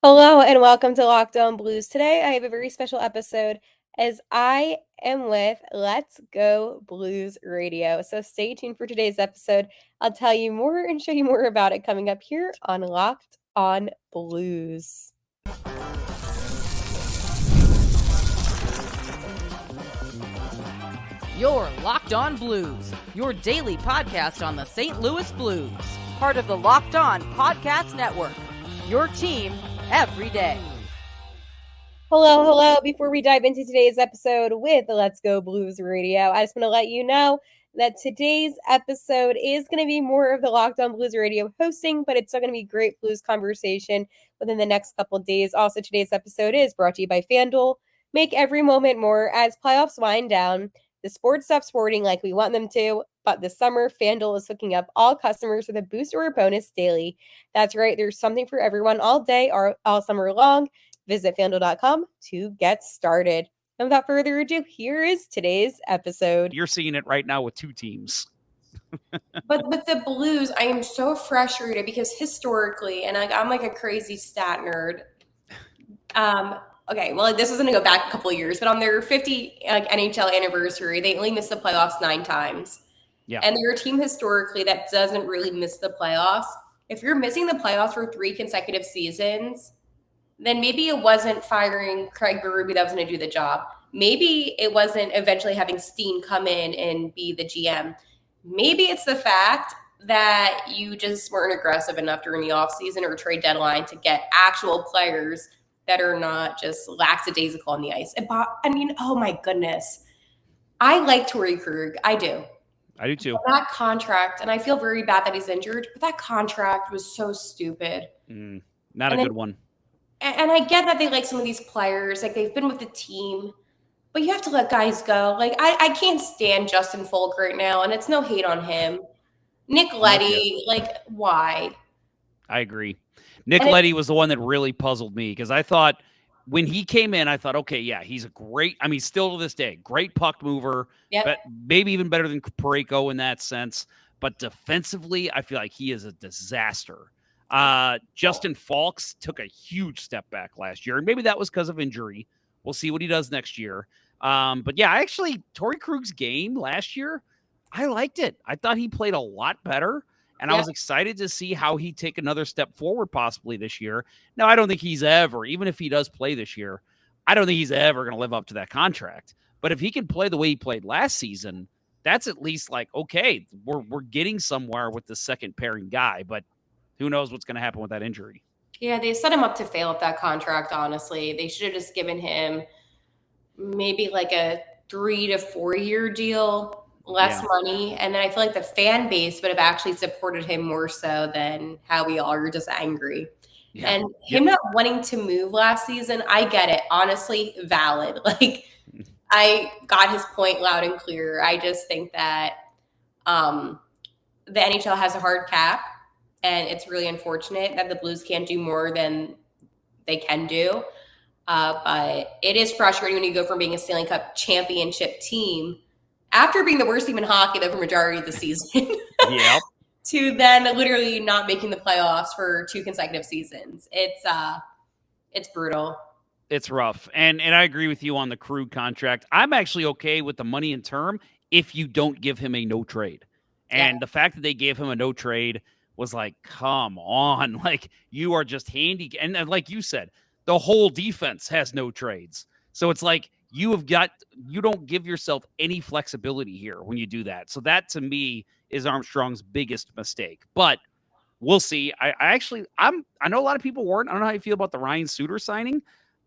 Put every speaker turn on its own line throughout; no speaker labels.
Hello and welcome to Locked On Blues. Today I have a very special episode as I am with Let's Go Blues Radio. So stay tuned for today's episode. I'll tell you more and show you more about it coming up here on Locked On Blues.
You're Locked On Blues, your daily podcast on the St. Louis Blues. Part of the Locked On Podcast Network, your team every day.
Hello. Before we dive into today's episode with Let's Go Blues Radio, I just want to let you know that today's episode is going to be more of the Locked On Blues Radio hosting, but it's still going to be great Blues conversation within the next couple of days. Also, today's episode is brought to you by FanDuel. Make every moment more as playoffs wind down. The sports stop sporting like we want them to, but this summer, FanDuel is hooking up all customers with a boost or a bonus daily. That's right, there's something for everyone all day or all summer long. Visit FanDuel.com to get started. And without further ado, here is today's episode.
You're seeing it right now with two teams.
But with the Blues, I am so frustrated because historically, and I'm like a crazy stat nerd. Okay, well, this is going to go back a couple of years, but on their 50 NHL anniversary, they only missed the playoffs 9 times.
Yeah.
And they're a team historically that doesn't really miss the playoffs. If you're missing the playoffs for 3 consecutive seasons, then maybe it wasn't firing Craig Berube that was going to do the job. Maybe it wasn't eventually having Steen come in and be the GM. Maybe it's the fact that you just weren't aggressive enough during the offseason or trade deadline to get actual players that are not just lackadaisical on the ice. I mean, oh my goodness. I like Torrey Krug. I do.
I do too.
But that contract, and I feel very bad that he's injured, but that contract was so stupid.
Not a good one.
And I get that they like some of these players, like they've been with the team, but you have to let guys go. Like I can't stand Justin Folk right now, and it's no hate on him. Nick Leddy, like why?
I agree. Nick Leddy was the one that really puzzled me because I thought when he came in, I thought, okay, yeah, he's a great, I mean, still to this day, great puck mover, but maybe even better than Parayko in that sense. But defensively, I feel like he is a disaster. Justin Falks took a huge step back last year, and maybe that was because of injury. We'll see what he does next year. But yeah, actually, Torrey Krug's game last year, I liked it. I thought he played a lot better. And I was excited to see how he'd take another step forward possibly this year. Now, I don't think he's ever, even if he does play this year, I don't think he's ever going to live up to that contract. But if he can play the way he played last season, that's at least like, okay, we're getting somewhere with the second pairing guy. But who knows what's going to happen with that injury.
Yeah, they set him up to fail with that contract, honestly. They should have just given him maybe like a 3 to 4 year deal. Less money, and then I feel like the fan base would have actually supported him more so than how we all are just angry. Yeah. And him not wanting to move last season, I get it. Honestly, valid. Like, I got his point loud and clear. I just think that the NHL has a hard cap, and it's really unfortunate that the Blues can't do more than they can do. But it is frustrating when you go from being a Stanley Cup championship team after being the worst team in hockey though for majority of the season, to then literally not making the playoffs for 2 consecutive seasons. It's brutal.
It's rough. And I agree with you on the Krug contract. I'm actually okay with the money in term if you don't give him a no trade. And the fact that they gave him a no trade was like, come on. Like, you are just handy. And like you said, the whole defense has no trades. So it's like, you don't give yourself any flexibility here when you do that. So that to me is Armstrong's biggest mistake, but we'll see. I know a lot of people weren't. I don't know how you feel about the Ryan Suter signing.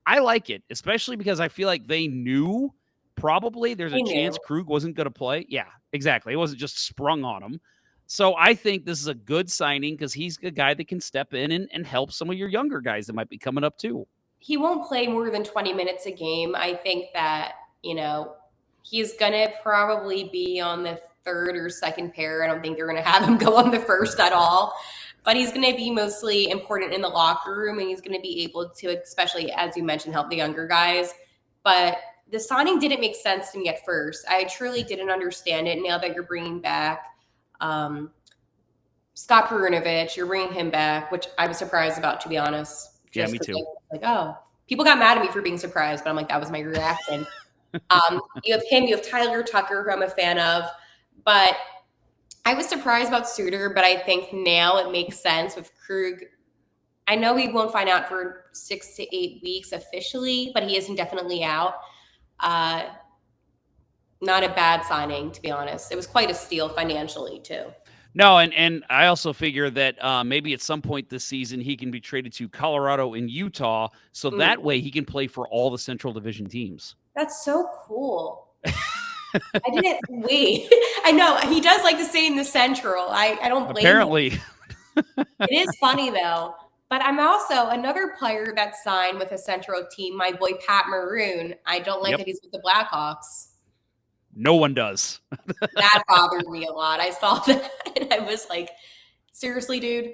I like it, especially because I feel like they knew probably there's a chance Krug wasn't going to play. Yeah, exactly. It wasn't just sprung on him. So I think this is a good signing because he's a guy that can step in and help some of your younger guys that might be coming up too.
He won't play more than 20 minutes a game. I think that, he's going to probably be on the third or second pair. I don't think they're going to have him go on the first at all. But he's going to be mostly important in the locker room, and he's going to be able to, especially, as you mentioned, help the younger guys. But the signing didn't make sense to me at first. I truly didn't understand it. Now that you're bringing back Scott Perunovich, you're bringing him back, which I was surprised about, to be honest.
Yeah, me too.
Like, oh, people got mad at me for being surprised, but I'm like, that was my reaction. You have him, you have Tyler Tucker, who I'm a fan of, but I was surprised about Suter, but I think now it makes sense with Krug. I know we won't find out for 6 to 8 weeks officially, but he is indefinitely out. Not a bad signing, to be honest. It was quite a steal financially, too.
No, and I also figure that maybe at some point this season he can be traded to Colorado and Utah, so that way he can play for all the Central Division teams.
That's so cool. I didn't wait. I know he does like to stay in the Central. I don't blame
Apparently.
him. It is funny though. But I'm also another player that signed with a Central team, my boy Pat Maroon. I don't like that he's with the Blackhawks.
No one does.
That bothered me a lot. I saw that and I was like, seriously, dude?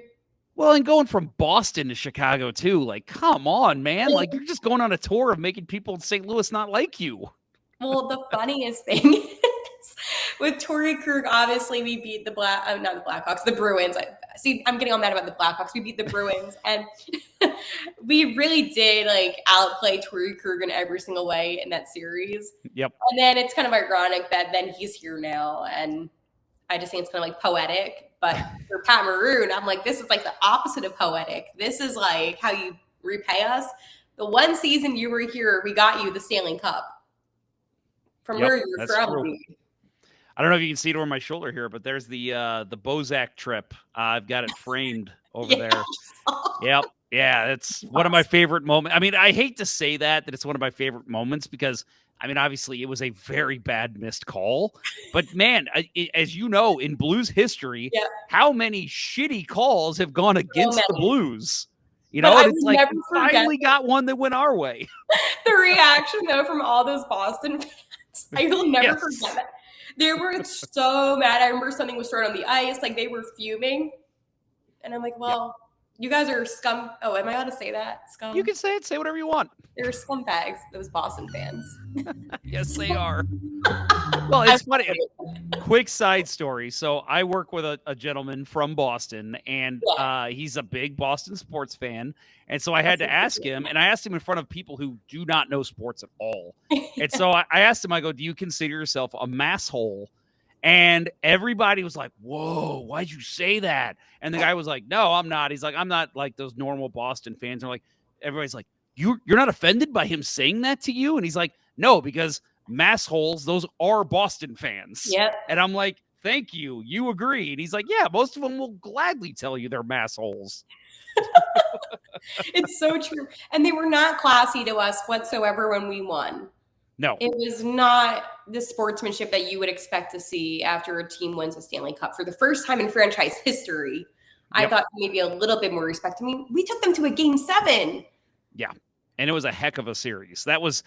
Well, and going from Boston to Chicago too, like, come on, man. Like, you're just going on a tour of making people in St. Louis not like you.
Well, the funniest thing is with Torrey Krug, obviously we beat the Blackhawks, the Bruins. I'm getting all mad about the Blackhawks. We beat the Bruins, and we really did like outplay Torrey Krug in every single way in that series.
Yep.
And then it's kind of ironic that then he's here now, and I just think it's kind of like poetic. But for Pat Maroon, I'm like, this is like the opposite of poetic. This is like how you repay us. The one season you were here, we got you the Stanley Cup. From where you're from.
I don't know if you can see it over my shoulder here, but there's the Bozak trip. I've got it framed over there. Yep. Yeah, it's one of my favorite moments. I mean, I hate to say that it's one of my favorite moments because, I mean, obviously it was a very bad missed call. But, man, as you know, in Blues history, how many shitty calls have gone against the Blues? You know, and it's like we finally got one that went our way.
The reaction, though, from all those Boston fans. I will never forget that. They were so mad. I remember something was thrown on the ice. Like, they were fuming. And I'm like, well, you guys are scum. Oh, am I allowed to say that? Scum?
You can say it. Say whatever you want.
They're scumbags, those Boston fans.
Yes, they are. Well, it's funny. Quick side story. So I work with a gentleman from Boston, and he's a big Boston sports fan. And so I had to ask him, and I asked him in front of people who do not know sports at all. And so I asked him, I go, do you consider yourself a masshole? And everybody was like, whoa, why'd you say that? And the guy was like, no, I'm not. He's like, I'm not like those normal Boston fans. And like, everybody's like, you're not offended by him saying that to you? And he's like, no, because massholes, those are Boston fans.
Yep.
And I'm like, thank you. You agree. And he's like, yeah, most of them will gladly tell you they're massholes.
It's so true. And they were not classy to us whatsoever when we won.
No.
It was not the sportsmanship that you would expect to see after a team wins a Stanley Cup for the first time in franchise history. Yep. I thought maybe a little bit more respect. I mean, we took them to a Game 7.
Yeah. And it was a heck of a series. That was,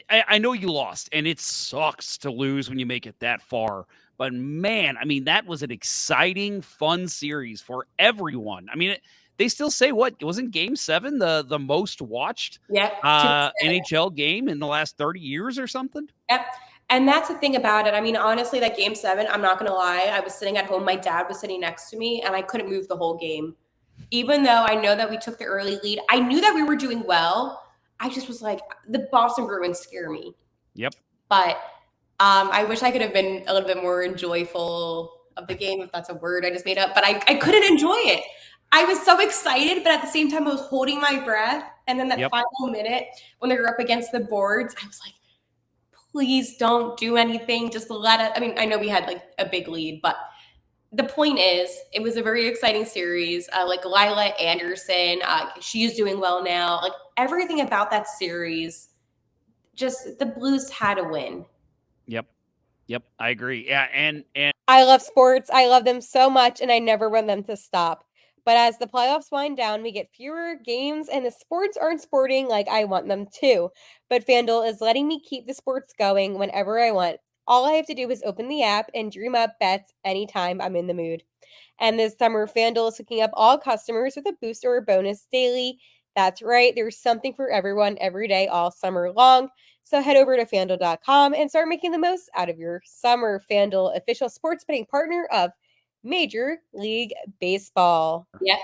I know you lost, and it sucks to lose when you make it that far. But man, I mean, that was an exciting, fun series for everyone. I mean, they still say what wasn't Game 7 the most watched NHL game in the last 30 years or something?
Yep. And that's the thing about it. I mean, honestly, that Game 7, I'm not going to lie. I was sitting at home. My dad was sitting next to me, and I couldn't move the whole game. Even though I know that we took the early lead, I knew that we were doing well. I just was like, the Boston Bruins scare me.
Yep.
But I wish I could have been a little bit more enjoyful of the game, if that's a word I just made up. But I couldn't enjoy it. I was so excited, but at the same time, I was holding my breath. And then that final minute, when they were up against the boards, I was like, please don't do anything. Just let it. I mean, I know we had like a big lead, but the point is, it was a very exciting series. Like Lila Anderson, she's doing well now. Like everything about that series, just the Blues had to win.
Yep, I agree. Yeah, and
I love sports. I love them so much, and I never want them to stop. But as the playoffs wind down, we get fewer games, and the sports aren't sporting like I want them to. But FanDuel is letting me keep the sports going whenever I want. All I have to do is open the app and dream up bets anytime I'm in the mood. And this summer, FanDuel is hooking up all customers with a boost or a bonus daily. That's right. There's something for everyone every day all summer long. So head over to FanDuel.com and start making the most out of your summer. FanDuel, official sports betting partner of Major League Baseball. Yep.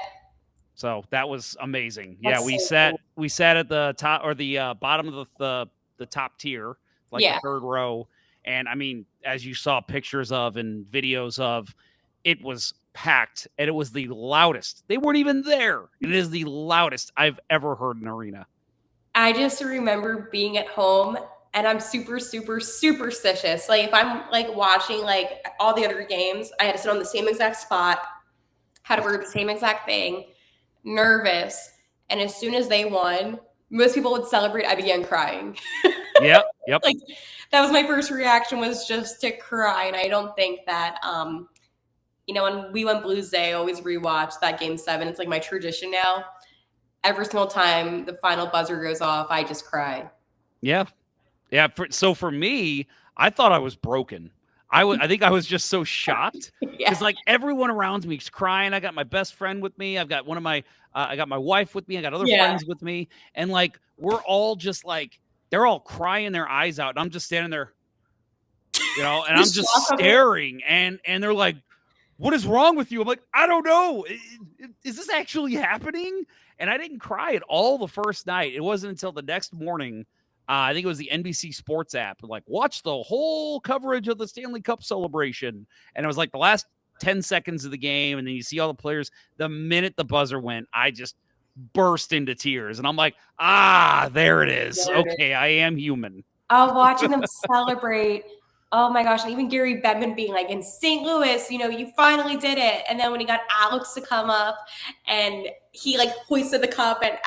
So that was amazing.
That's
Yeah,
so
we sat at the top or the bottom of the top tier, like the third row. And I mean, as you saw pictures of and videos of, it was packed and it was the loudest. They weren't even there. It is the loudest I've ever heard an arena.
I just remember being at home and I'm super, super, superstitious. Like if I'm like watching like all the other games, I had to sit on the same exact spot, had to wear the same exact thing, nervous. And as soon as they won, most people would celebrate. I began crying.
Yep.
Like that was my first reaction, was just to cry. And I don't think that, when we went Blues Day, I always rewatch that Game 7. It's like my tradition now. Every single time the final buzzer goes off, I just cry.
Yeah. Yeah. So for me, I thought I was broken. I think I was just so shocked because like everyone around me is crying. I got my best friend with me. I've got I got my wife with me. I got other friends with me. And like, we're all just like, they're all crying their eyes out. And I'm just standing there, and I'm just staring and they're like, what is wrong with you? I'm like, I don't know. Is this actually happening? And I didn't cry at all the first night. It wasn't until the next morning. I think it was the NBC Sports app. Like, watch the whole coverage of the Stanley Cup celebration. And it was like the last 10 seconds of the game. And then you see all the players. The minute the buzzer went, I just burst into tears. And I'm like, there it is. Okay, I am human.
Watching them celebrate. Oh my gosh. And even Gary Bettman being like, in St. Louis, you finally did it. And then when he got Alex to come up and he like hoisted the cup and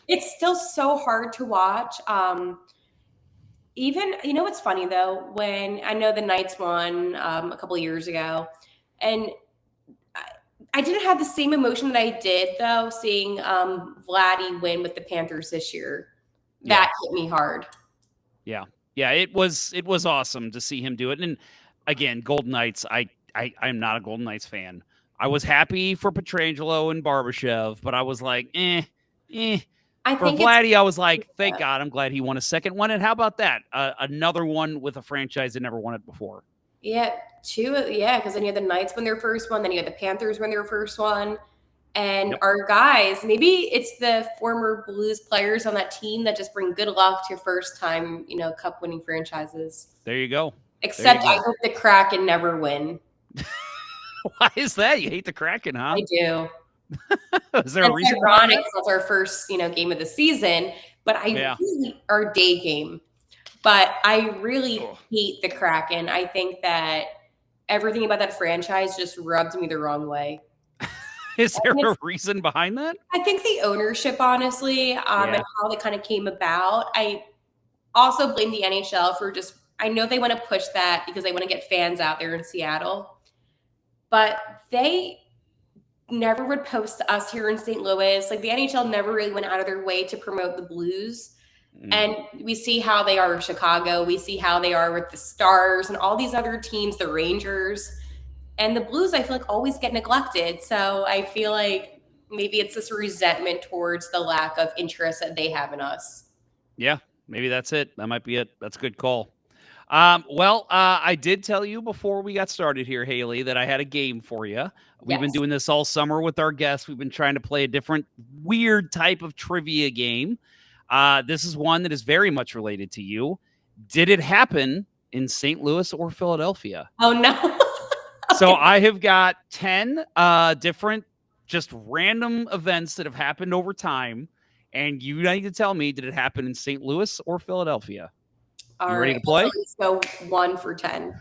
it's still so hard to watch. Even, what's funny though, when I know the Knights won a couple of years ago, and I didn't have the same emotion that I did though, seeing Vladdy win with the Panthers this year. That hit me hard.
Yeah. Yeah, it was awesome to see him do it. And again, Golden Knights, I'm not a Golden Knights fan. I was happy for Pietrangelo and Barbashev, but I was like, For Vladdy, I was like, thank God, I'm glad he won a second one. And how about that? Another one with a franchise that never won it before.
Yeah, because then you had the Knights win their first one, then you had the Panthers win their first one. And our guys, maybe it's the former Blues players on that team that just bring good luck to first-time, cup-winning franchises.
There you go.
Except I hope the Kraken never win.
Why is that? You hate the Kraken, huh?
I do.
Is there a reason?
It's ironic because that's our first, game of the season, but really our day game. But I really hate the Kraken. I think that everything about that franchise just rubs me the wrong way.
Is there a reason behind that?
I think the ownership, honestly, and how it kind of came about. I also blame the NHL for I know they want to push that because they want to get fans out there in Seattle, but they never would post us here in St. Louis. Like the NHL never really went out of their way to promote the Blues. And we see how they are in Chicago. We see how they are with the Stars and all these other teams, the Rangers. And the Blues, I feel like, always get neglected. So I feel like maybe it's this resentment towards the lack of interest that they have in us.
Yeah, maybe that's it. That might be it. That's a good call. I did tell you before we got started here, Haley, that I had a game for you. We've been doing this all summer with our guests. We've been trying to play a different weird type of trivia game. This is one that is very much related to you. Did it happen in St. Louis or Philadelphia?
Oh, no.
So I have got 10 different just random events that have happened over time. And you need to tell me, did it happen in St. Louis or Philadelphia?
All
ready to play?
Let's go 1 for 10.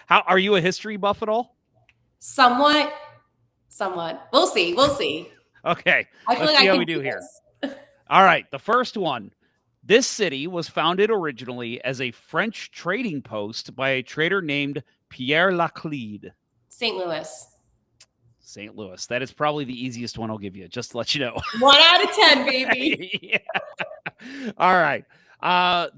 How are you a history buff at all?
Somewhat. We'll see.
Okay.
Let's
see how we do here. All right. The first one. This city was founded originally as a French trading post by a trader named Pierre Laclede.
St. Louis.
St. Louis. That is probably the easiest one I'll give you, just to let you know.
1 out of 10, baby.
All right.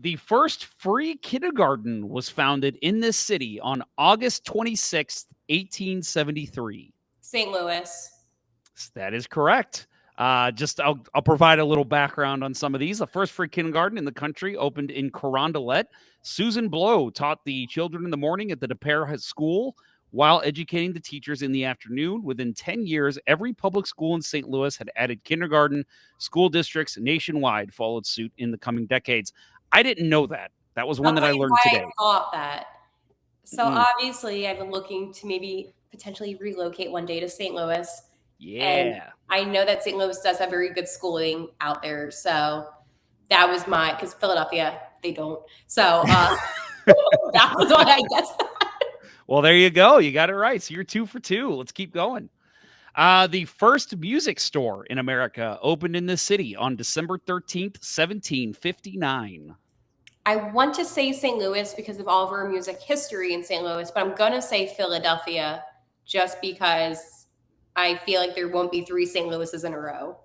The first free kindergarten was founded in this city on August 26th, 1873.
St. Louis.
That is correct. I'll provide a little background on some of these. The first free kindergarten in the country opened in Carondelet. Susan Blow taught the children in the morning at the DePere School, while educating the teachers in the afternoon. Within 10 years, every public school in St. Louis had added kindergarten. School districts nationwide followed suit in the coming decades. I didn't know that. That was one that I learned today.
I thought that. So obviously, I've been looking to maybe potentially relocate one day to St. Louis.
Yeah.
And I know that St. Louis does have very good schooling out there. So that was because Philadelphia, they don't. So that was what I guessed.
Well, there you go. You got it right. So you're 2 for 2. Let's keep going. The first music store in America opened in this city on December 13th, 1759.
I want to say St. Louis because of all of our music history in St. Louis, but I'm going to say Philadelphia just because I feel like there won't be 3 St. Louis's in a row.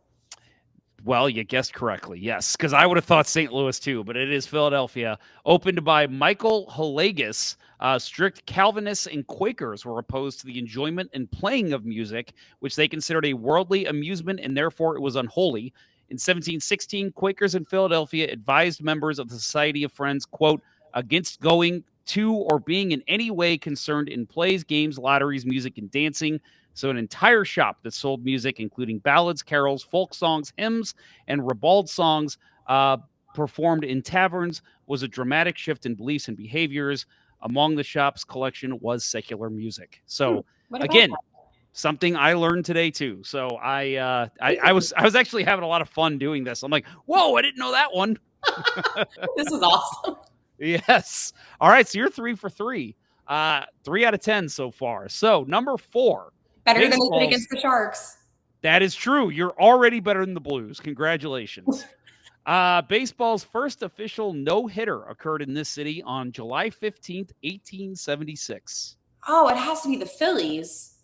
Well, you guessed correctly. Yes, because I would have thought St. Louis too, but it is Philadelphia. Opened by Michael Halagus. Strict Calvinists and Quakers were opposed to the enjoyment and playing of music, which they considered a worldly amusement and therefore it was unholy. In 1716, Quakers in Philadelphia advised members of the Society of Friends, quote, against going to or being in any way concerned in plays, games, lotteries, music, and dancing. So an entire shop that sold music, including ballads, carols, folk songs, hymns, and ribald songs performed in taverns, was a dramatic shift in beliefs and behaviors. Among the shop's collection was secular music. So again, something I learned today too. So I was actually having a lot of fun doing this. I'm like, whoa, I didn't know that one.
This is awesome.
Yes. All right. So you're 3 for 3. 3 out of 10 so far. So number 4.
Better than we did against the Sharks.
That is true. You're already better than the Blues. Congratulations. Baseball's first official no-hitter occurred in this city on July 15th, 1876.
Oh, it has to be the Phillies.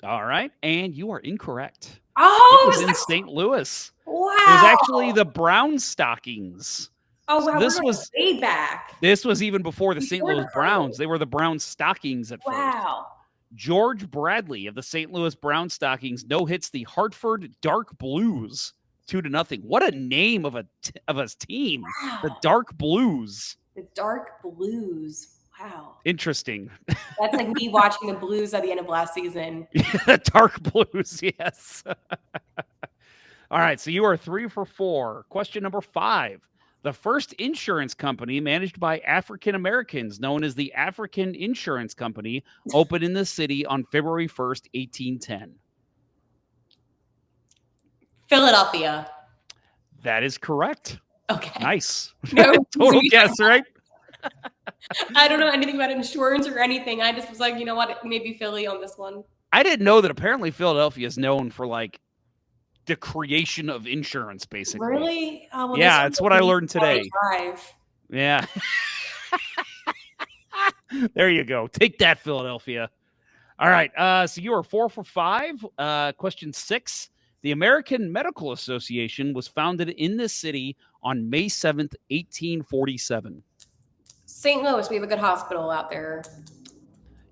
All right. And you are incorrect.
Oh,
it was in St. Louis.
Wow.
It was actually the Brown Stockings.
Oh, wow.
So this was
way back.
This was even before the St. Louis Browns. They were the Brown Stockings at first.
Wow.
George Bradley of the St. Louis Brown Stockings no-hits the Hartford Dark Blues 2-0. What a name of a team. Wow. The Dark Blues.
The Dark Blues. Wow.
Interesting.
That's like me watching the Blues at the end of last season.
The Dark Blues, yes. All right, so you are 3 for 4. Question number 5. The first insurance company managed by African Americans, known as the African Insurance Company, opened in the city on February 1st, 1810.
Philadelphia.
That is correct.
Okay.
Nice. No, total guess, right?
I don't know anything about insurance or anything. I just was like, you know what? Maybe Philly on this one.
I didn't know that apparently Philadelphia is known for like the creation of insurance, basically.
Really?
Well, yeah, it's what I learned today. Yeah. There you go. Take that, Philadelphia. All right. So you are 4 for 5. Question 6. The American Medical Association was founded in this city on May 7th, 1847.
St. Louis, we have a good hospital out there.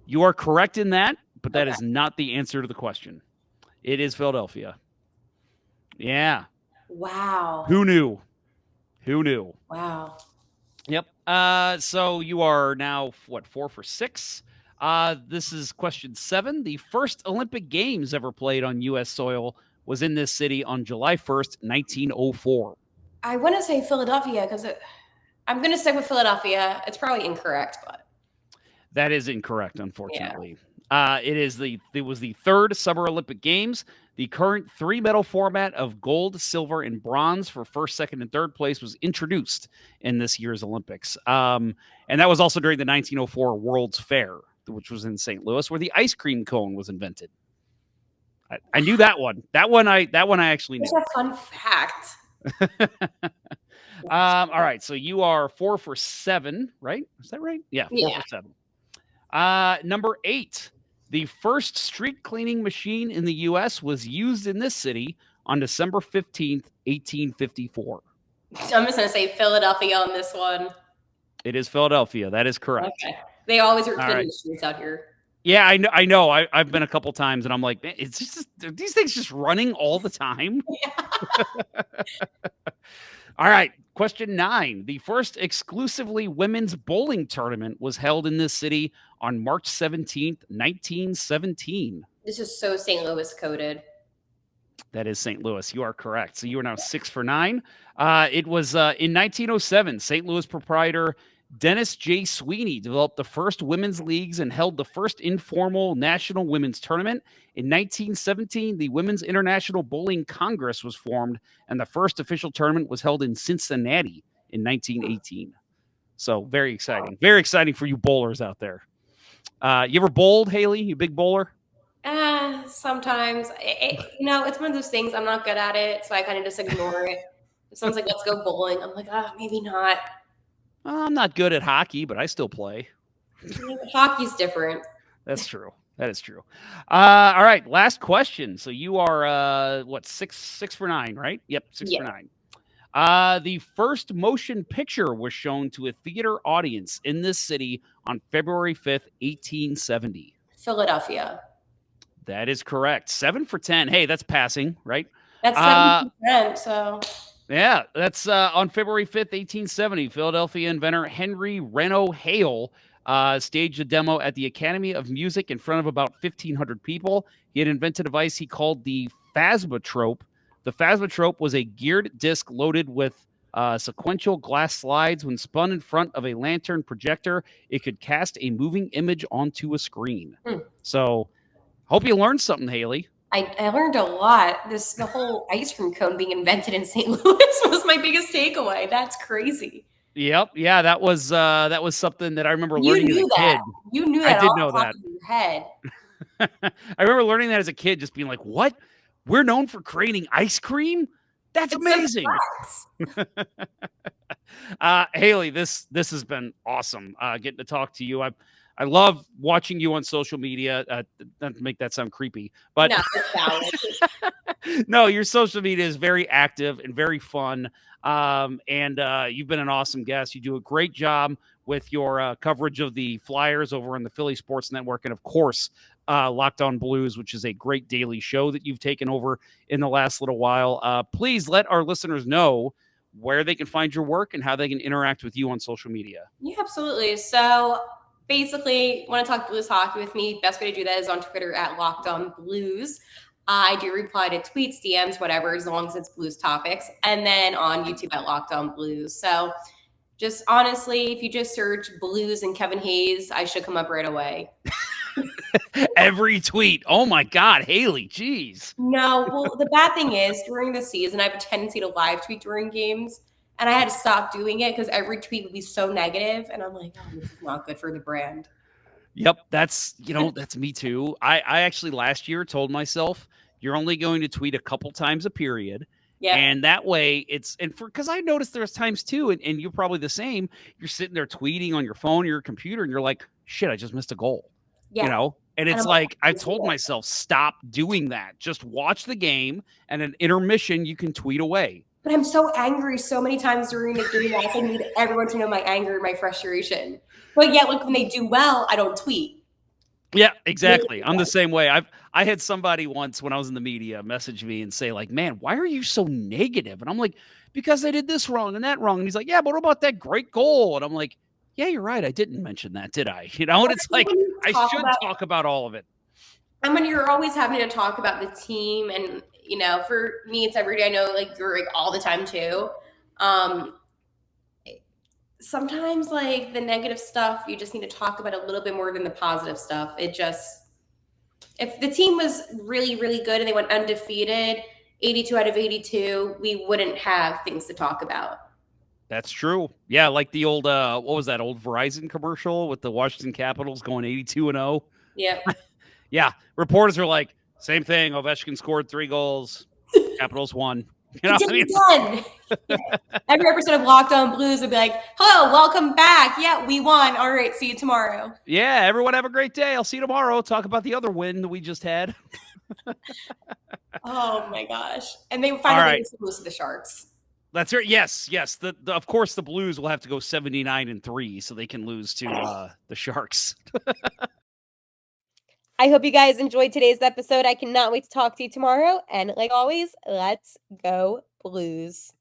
You are correct in that, but that is not the answer to the question. It is Philadelphia. Yeah.
Wow.
Who knew? Who knew?
Wow.
Yep. So you are now, 4 for 6? This is question 7. The first Olympic Games ever played on U.S. soil was in this city on July 1st, 1904.
I want to say Philadelphia because I'm going to stick with Philadelphia. It's probably incorrect, but.
That is incorrect, unfortunately. Yeah. It was the third Summer Olympic Games. The current 3-medal format of gold, silver, and bronze for first, second, and third place was introduced in this year's Olympics. And that was also during the 1904 World's Fair, which was in St. Louis, where the ice cream cone was invented. I knew that one. That one I actually knew.
That's a fun fact.
All right. So you are 4 for 7, right? Is that right? Yeah, 4 for 7. Number 8. The first street cleaning machine in the U.S. was used in this city on December 15th, 1854.
I'm just going to say Philadelphia on this one.
It is Philadelphia. That is correct.
Okay. They always are cleaning the streets out here.
Yeah, I know. I've been a couple times, and I'm like, man, it's just are these things just running all the time?
Yeah.
All right. Question 9. The first exclusively women's bowling tournament was held in this city on March 17th, 1917.
This is so St. Louis coded.
That is St. Louis. You are correct. So you are now 6 for 9. It was in 1907, St. Louis proprietor Dennis J. Sweeney developed the first women's leagues and held the first informal national women's tournament. In 1917, the Women's International Bowling Congress was formed, and the first official tournament was held in Cincinnati in 1918. So very exciting. Very exciting for you bowlers out there. You ever bowled, Haley? You big bowler?
Sometimes. It's one of those things. I'm not good at it, so I kind of just ignore it. If someone's like, let's go bowling, I'm like, maybe not.
I'm not good at hockey, but I still play.
Hockey's different.
That's true. That is true. All right, last question. So you are six for 9, right? Yep, 6 for 9. The first motion picture was shown to a theater audience in this city on February 5th, 1870.
Philadelphia.
That is correct. 7 for 10. Hey, that's passing, right?
That's 7%. So.
Yeah, that's on February 5th, 1870. Philadelphia inventor Henry Reno Hale staged a demo at the Academy of Music in front of about 1,500 people. He had invented a device he called the phasmatrope. The phasmatrope was a geared disc loaded with sequential glass slides. When spun in front of a lantern projector, it could cast a moving image onto a screen. So, hope you learned something, Haley.
I learned a lot. The whole ice cream cone being invented in St. Louis was my biggest takeaway. That's crazy.
Yep. Yeah, that was something that I remember learning as a kid.
You knew that.
I did know that.
In your head.
I remember learning that as a kid, just being like, "What? We're known for creating ice cream? That's amazing." Haley, this has been awesome. Getting to talk to you. I love watching you on social media. Not to make that sound creepy, but no, your social media is very active and very fun. And you've been an awesome guest. You do a great job with your coverage of the Flyers over on the Philly Sports Network. And of course, Locked On Blues, which is a great daily show that you've taken over in the last little while. Please let our listeners know where they can find your work and how they can interact with you on social media.
Yeah, absolutely. So basically, want to talk Blues hockey with me, best way to do that is on Twitter at Locked On Blues. I do reply to tweets, DMs, whatever, as long as it's Blues topics. And then on YouTube at Locked On Blues. So just honestly, if you just search Blues and Kevin Hayes, I should come up right away.
Every tweet. Oh my God, Haley, geez.
No, well, the bad thing is during the season, I have a tendency to live tweet during games. And I had to stop doing it because every tweet would be so negative. And I'm like, this is not good for the brand.
Yep. That's me too. I actually last year told myself you're only going to tweet a couple times a period. Yeah. And that way because I noticed there's times too, and you're probably the same. You're sitting there tweeting on your phone or your computer and you're like, shit, I just missed a goal. Yeah. And it's like, I told myself, stop doing that. Just watch the game and an intermission, you can tweet away.
But I'm so angry so many times during the game. I need everyone to know my anger and my frustration. But yet, when they do well, I don't tweet.
Yeah, exactly. I'm the same way. I had somebody once when I was in the media message me and say like, man, why are you so negative? And I'm like, because I did this wrong and that wrong. And he's like, yeah, but what about that great goal? And I'm like, yeah, you're right. I didn't mention that, did I? And it's like, I should talk about all of it.
I mean, you're always having to talk about the team and, for me, it's every day. I know, you're all the time too. Sometimes, the negative stuff, you just need to talk about a little bit more than the positive stuff. If the team was really, really good and they went undefeated, 82 out of 82, we wouldn't have things to talk about.
That's true. Yeah, like the old, what was that old Verizon commercial with the Washington Capitals going 82-0?
Yeah.
Yeah. Reporters are like, same thing. Ovechkin scored 3 goals. Capitals won.
Done. Every episode of Locked On Blues would be like, hello, welcome back. Yeah, we won. All right, see you tomorrow.
Yeah, everyone have a great day. I'll see you tomorrow. Talk about the other win that we just had.
Oh, my gosh. And they finally lose to the Sharks.
That's right. Yes. Of course, the Blues will have to go 79-3 so they can lose to the Sharks.
I hope you guys enjoyed today's episode. I cannot wait to talk to you tomorrow. And like always, let's go Blues.